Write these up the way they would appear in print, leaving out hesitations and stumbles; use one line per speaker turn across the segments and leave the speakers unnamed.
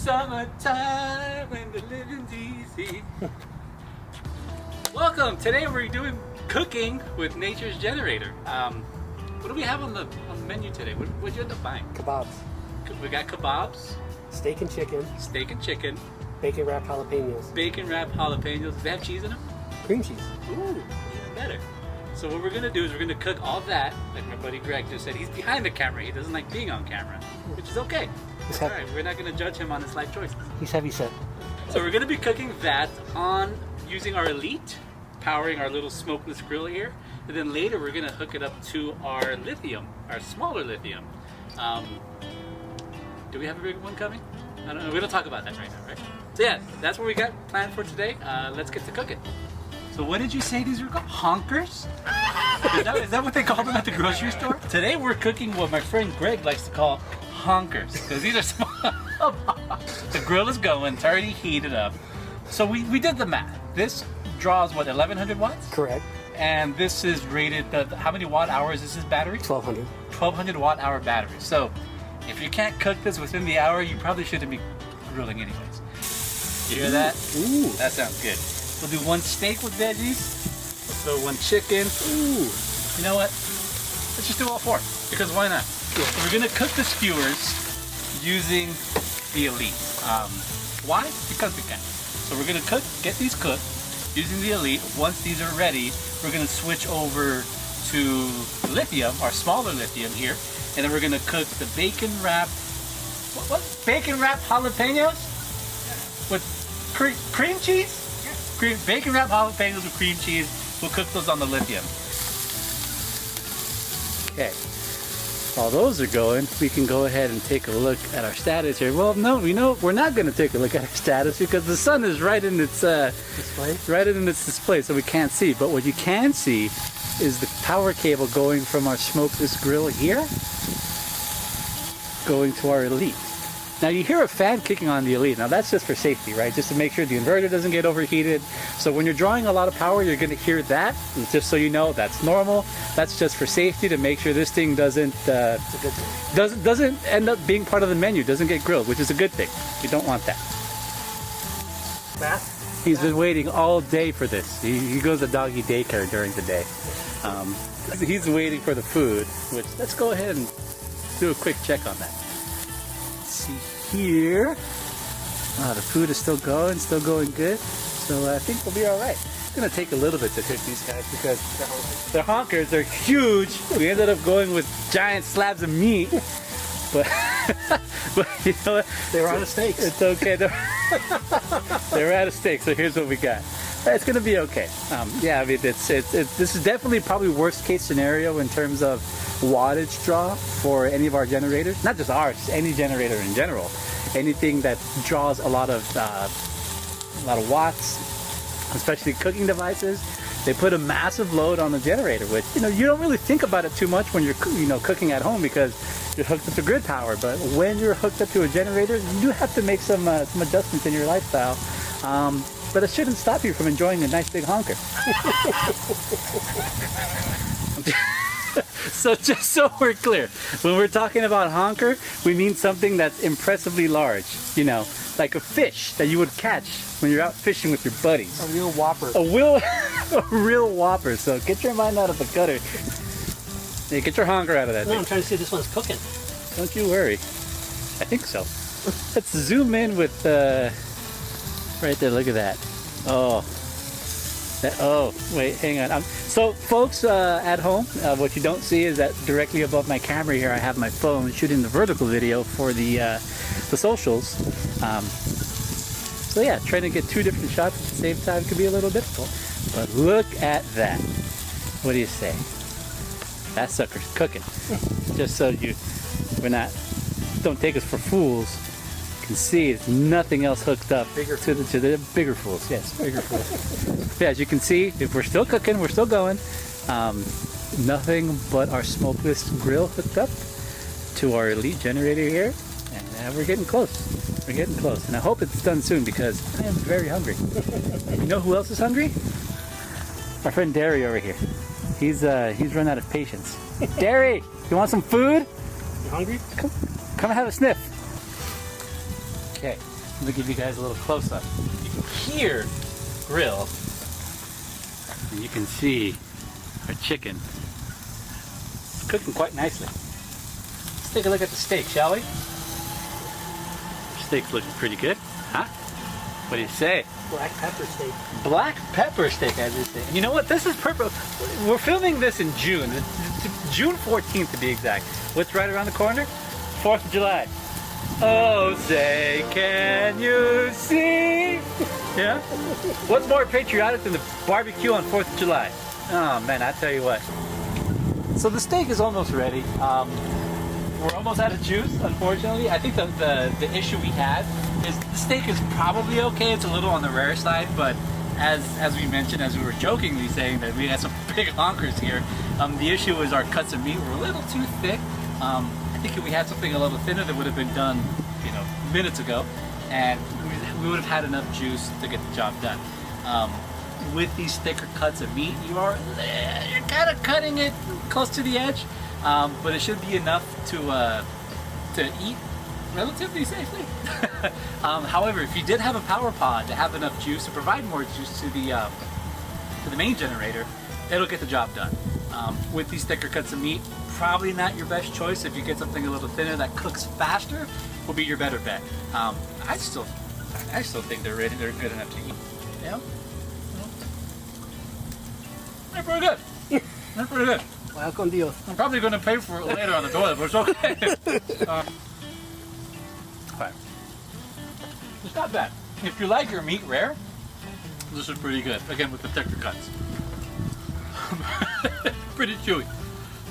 Summertime when the living's easy. Welcome. Today we're doing cooking with Nature's Generator. What do we have on the menu today? What'd you end up buying?
Kebabs.
We got kebabs.
Steak and chicken.
Steak and chicken.
Bacon wrapped jalapenos.
Bacon wrapped jalapenos. Does they have cheese in them?
Cream cheese.
Ooh, even better. So what we're gonna do is we're gonna cook all that, like my buddy Greg just said. He's behind the camera. He doesn't like being on camera, which is okay. It's all right. We're not gonna judge him on his life choices.
He's heavy set.
So we're gonna be cooking that on using our Elite, powering our little smokeless grill here, and then later we're gonna hook it up to our lithium, our smaller lithium. Do we have a big one coming? I don't know. We don't talk about that right now, right? So yeah, that's what we got planned for today. Let's get to cooking. So what did you say these were called? Honkers? Is that what they call them at the grocery store? Today we're cooking what my friend Greg likes to call honkers, because these are small. The grill is going, it's already heated up. So we did the math. This draws what, 1100 watts?
Correct.
And this is rated, how many watt hours is this battery?
1200.
1200 watt hour battery. So if you can't cook this within the hour, you probably shouldn't be grilling anyways. You hear that?
Ooh.
That sounds good. We'll do one steak with veggies. We'll throw one chicken. Ooh. You know what? Let's just do all four, because why not? Yeah. So we're gonna cook the skewers using the Elite. Why? Because we can. So we're gonna get these cooked using the Elite. Once these are ready, we're gonna switch over to lithium, our smaller lithium here, and then we're gonna cook the bacon wrapped, what? Bacon wrapped jalapenos? With cream cheese? Bacon wrapped jalapenos with cream cheese. We'll cook those on the lithium. Okay. While those are going, we can go ahead and take a look at our status here. Well, no, we're not going to take a look at our status because the sun is right in its display. Right in its display, so we can't see. But what you can see is the power cable going from our smokeless grill here, going to our Elite. Now you hear a fan kicking on the Elite. Now that's just for safety, right? Just to make sure the inverter doesn't get overheated. So when you're drawing a lot of power, you're going to hear that. And just so you know, that's normal. That's just for safety, to make sure this thing doesn't end up being part of the menu, doesn't get grilled, which is a good thing. You don't want that.
Bath?
He's been waiting all day for this. He goes to doggy daycare during the day. He's waiting for the food, which let's go ahead and do a quick check on that. See here. The food is still going good. So I think we'll be all right. It's gonna take a little bit to cook these guys because they're honkers. They're huge. We ended up going with giant slabs of meat, but you know what?
They were out of steaks.
It's okay. They're out of steak. So here's what we got. It's gonna be okay. Yeah, I mean, this is definitely probably worst case scenario in terms of wattage draw for any of our generators. Not just ours, any generator in general. Anything that draws a lot of watts, especially cooking devices, they put a massive load on the generator. Which you don't really think about it too much when you're cooking at home because you're hooked up to grid power. But when you're hooked up to a generator, you do have to make some adjustments in your lifestyle. But it shouldn't stop you from enjoying a nice big honker. So just so we're clear, when we're talking about honker, we mean something that's impressively large. Like a fish that you would catch when you're out fishing with your buddies.
A real Whopper.
A real Whopper. So get your mind out of the gutter. Hey, get your honker out of that thing.
I'm trying to see if this one's cooking.
Don't you worry. I think so. Let's zoom in with right there. Look at that. Oh, wait, hang on. So folks at home, what you don't see is that directly above my camera here, I have my phone shooting the vertical video for the socials. So yeah, trying to get two different shots at the same time can be a little difficult. But look at that. What do you say? That sucker's cooking. Just so don't take us for fools. Can see it's nothing else hooked up to the bigger fools. Yes, bigger fools. Yeah, as you can see, if we're still cooking, we're still going. Nothing but our smokeless grill hooked up to our Elite generator here, and we're getting close. We're getting close, and I hope it's done soon because I am very hungry. You know who else is hungry? Our friend Derry over here. He's run out of patience. Derry, you want some food?
You hungry?
Come and have a sniff. Okay, Let me give you guys a little close-up. You can hear grill, and you can see our chicken. It's cooking quite nicely. Let's take a look at the steak, shall we? Steak's looking pretty good, huh? What do you say?
Black pepper steak.
Black pepper steak, as you say. You know what? This is perfect. We're filming this in June. It's June 14th to be exact. What's right around the corner? 4th of July. Oh, say, can you see? Yeah? What's more patriotic than the barbecue on 4th of July? Oh, man, I tell you what. So the steak is almost ready. We're almost out of juice, unfortunately. I think the issue we had is the steak is probably okay. It's a little on the rare side, but as we mentioned, as we were jokingly saying that we had some big honkers here, the issue is our cuts of meat were a little too thick. I think if we had something a little thinner that would have been done, you know, minutes ago, and we would have had enough juice to get the job done. With these thicker cuts of meat, you're kind of cutting it close to the edge, but it should be enough to eat relatively safely. However, if you did have a power pod to have enough juice to provide more juice to the main generator, it'll get the job done. With these thicker cuts of meat, probably not your best choice. If you get something a little thinner that cooks faster, will be your better bet. I still think they're ready. They're good enough to eat. Yeah. They're pretty good. They're pretty good.
Wow, con Dios.
I'm probably going to pay for it later on the toilet, but it's okay. Alright. It's not bad. If you like your meat rare, this is pretty good. Again, with the thicker cuts. Pretty chewy.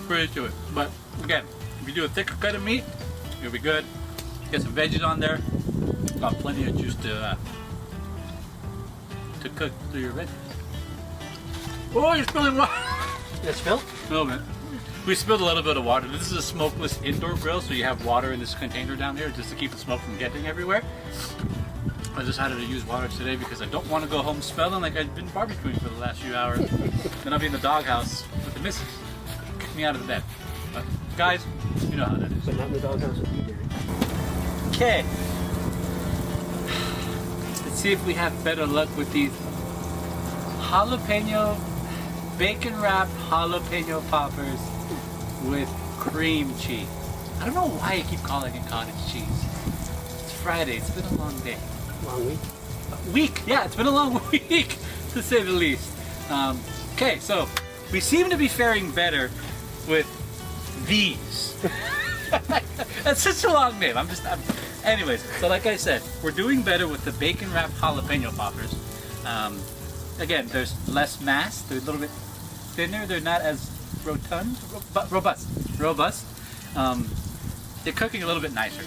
Pretty chewy. But again, if you do a thicker cut of meat, you'll be good. Get some veggies on there. Got plenty of juice to cook through your veggies. Oh, you're spilling water.
You spilled?
No, man. We spilled a little bit of water. This is a smokeless indoor grill, so you have water in this container down there just to keep the smoke from getting everywhere. I decided to use water today because I don't want to go home smelling like I've been barbecuing for the last few hours. Then I'll be in the doghouse with the missus. Kick me out of the bed. But guys, you know how that is.
But not in the doghouse with you, Derry.
Okay. Let's see if we have better luck with these bacon wrapped jalapeno poppers with cream cheese. I don't know why I keep calling it cottage cheese. It's Friday. It's been a long day.
Long week.
Week. Yeah, it's been a long week, to say the least. Okay, so we seem to be faring better with these. That's such a long name. Anyways, so like I said, we're doing better with the bacon wrapped jalapeno poppers. Again, there's less mass. They're a little bit thinner. They're not as robust. They're cooking a little bit nicer.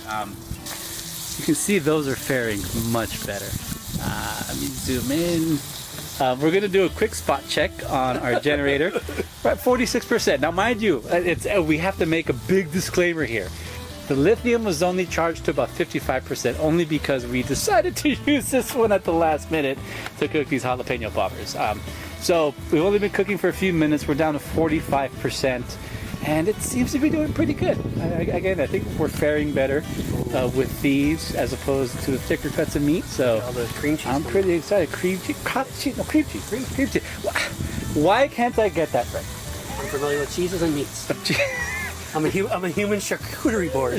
You can see those are faring much better. Let me zoom in. We're going to do a quick spot check on our generator. We're at 46%. Now, mind you, we have to make a big disclaimer here. The lithium was only charged to about 55%, only because we decided to use this one at the last minute to cook these jalapeno poppers. So we've only been cooking for a few minutes. We're down to 45%, and it seems to be doing pretty good. Again, I think we're faring better with these as opposed to the thicker cuts of meat. So
All the cream cheese.
I'm pretty excited. Cream cheese. Cream cheese. Why can't I get that right?
I'm familiar with cheeses and meats. I'm a human charcuterie board.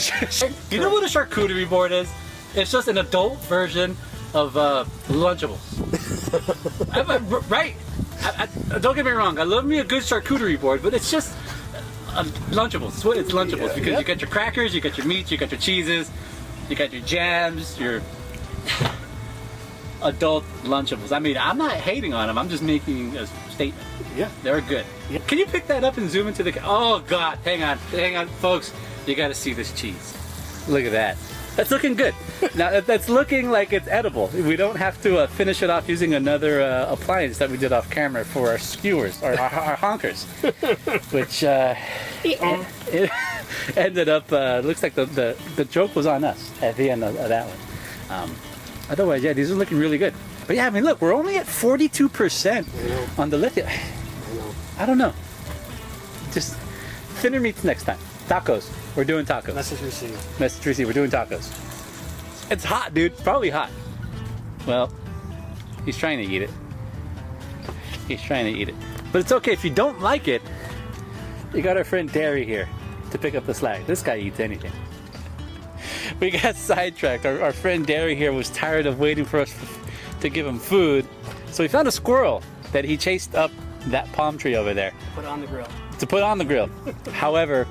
You know what a charcuterie board is? It's just an adult version of Lunchables. Right? Don't get me wrong. I love me a good charcuterie board, but it's just Lunchables. It's Lunchables because you got your crackers, you got your meats, you got your cheeses, you got your jams, your adult Lunchables. I mean, I'm not hating on them. I'm just making a statement.
Yeah.
They're good. Yeah. Can you pick that up and zoom into the... Oh, God. Hang on, folks. You got to see this cheese. Look at that. That's looking good. Now, that's looking like it's edible. We don't have to finish it off using another appliance that we did off camera for our skewers, or our honkers, which it ended up... looks like the joke was on us at the end of that one. Otherwise, yeah, these are looking really good. But yeah, I mean, look, we're only at 42% on the lithium. I don't know. Just thinner meats next time. Tacos. We're doing tacos.
Message received.
Message received. We're doing tacos. It's hot, dude. It's probably hot. Well, he's trying to eat it. He's trying to eat it. But it's okay if you don't like it. You got our friend Derry here to pick up the slack. This guy eats anything. We got sidetracked. Our friend Derry here was tired of waiting for us to give him food. So he found a squirrel that he chased up that palm tree over there.
Put it on the grill.
To put on the grill. However,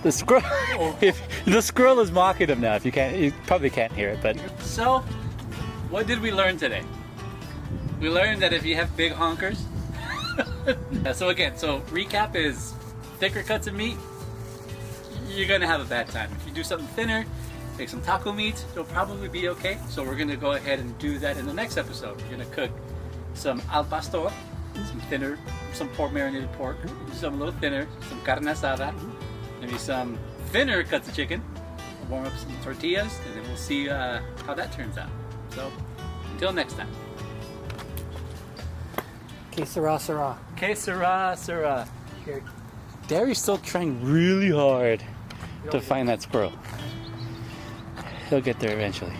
the squirrel, if the squirrel is mocking him now. If you probably can't hear it, but. So, what did we learn today? We learned that if you have big honkers. So recap is thicker cuts of meat, you're gonna have a bad time. If you do something thinner, make some taco meat, it'll probably be okay. So we're gonna go ahead and do that in the next episode. We're gonna cook some al pastor, some thinner, some pork marinated pork, some a little thinner, some carne asada, maybe some thinner cuts of chicken. We'll warm up some tortillas, and then we'll see how that turns out. So until next time.
Que sera, sera.
Que sera, sera.
Here.
Derry's still trying really hard to find that squirrel. He'll get there eventually.